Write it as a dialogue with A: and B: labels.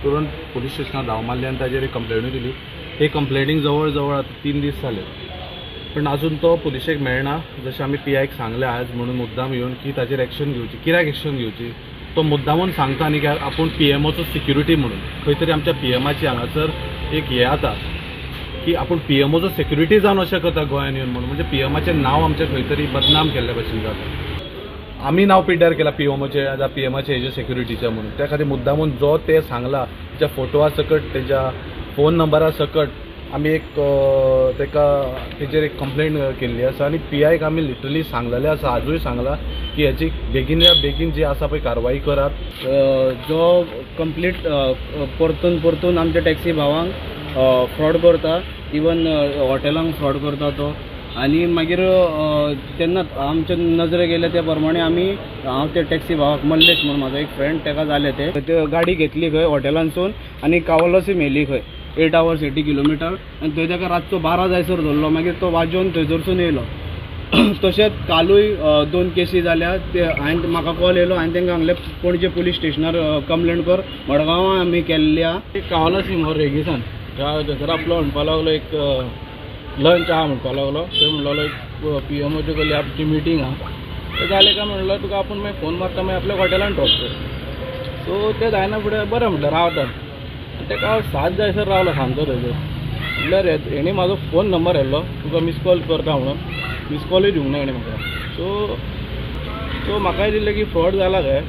A: करून पोलीस स्टेशनार धांव मारली आनी ताजेर कंप्लेनूय दिली। हे कंप्लेनीक जवळ जवळ आता 3 दीस जाले, पण अजून तो पुलिशेक मेळना। जशें आमी PIक सांगलें आज म्हणून मुद्दाम येवन की ताजेर एक्शन घेवची। कित्याक एक्शन घेवची तो मुद्दामून सांगता न्ही की आपूण PMOचो सिक्युरिटी म्हणून खंय तरी आमच्या PMची हांगासर एक हे आता की आपूण PMOचो सिक्युरिटी जावन अशें करता गोंयांत येवन म्हणून, म्हणजे PMचें नांव आमचें खंय तरी बदनाम केल्ल्या भशेन जाता। आमी नांव पिड्ड्यार केलां PMचे हेजे सिक्युरिटीचें म्हणून, त्या खातीर मुद्दामून जो ते सांगला तेच्या फोटोआ सकट तेच्या फोन नंबरा सकट आमी एक तेजेर एक कंप्लेंट केल्ली आसा आनी PIक आमी लिटरली सांगलेलें आसा, आजूय सांगला की हेची बेगिनल्या बेगीन जी आसा पळय कारवाई करात।
B: जो कंप्लीट परतून आमच्या टॅक्सी भावांक फ्रॉड करता, इवन हॉटेलांक फ्रॉड करता तो। आनी मागीर तेन्ना आमच्या नजरे गेले त्या प्रमाणे हांव त्या टॅक्सी भावाक मल्लेश म्हणून म्हाजो एक फ्रेंड तेका जाले ते गाडी घेतली खंय हॉटेलांसून आनी कावलोसी मेली खंय 8 hours 80 किलोमिटर आनी थंय ताका रातचो 12 जायसर धरलो। मागीर तो वाजोवन थंयसरसून येयलो। तशेंच कालूय 2 केसी जाल्या। ते हांवें म्हाका कॉल येयलो, हांवें तांकां सांगलें पणजे पुलीस स्टेशनार कंप्लेंट कर। मडगांवां आमी केल्ल्या कावलोसी मोर रेगिसान थंयसर आपलो म्हणपाक लागलो एक लंच आहा म्हणपाक लागलो। थंय म्हणलेलो एक PMOची कसली आमची मिटींग आहा, तें जालें काय म्हणलं तुका आपूण मागीर फोन मारता, मागीर आपल्या हॉटेलान ड्रॉप कर। सो ते जायना फुडें बरें म्हटलें रावता। तेका 7 जायसर रावलो सांजचो थंयसर। म्हटल्यार हेणी म्हाजो फोन नंबर येयल्लो तुका मिस कॉल करता म्हणून, मिस कॉलूय दिवंक ना हेणे म्हाका। सो म्हाकाय दिसलें की फ्रॉड जाला काय।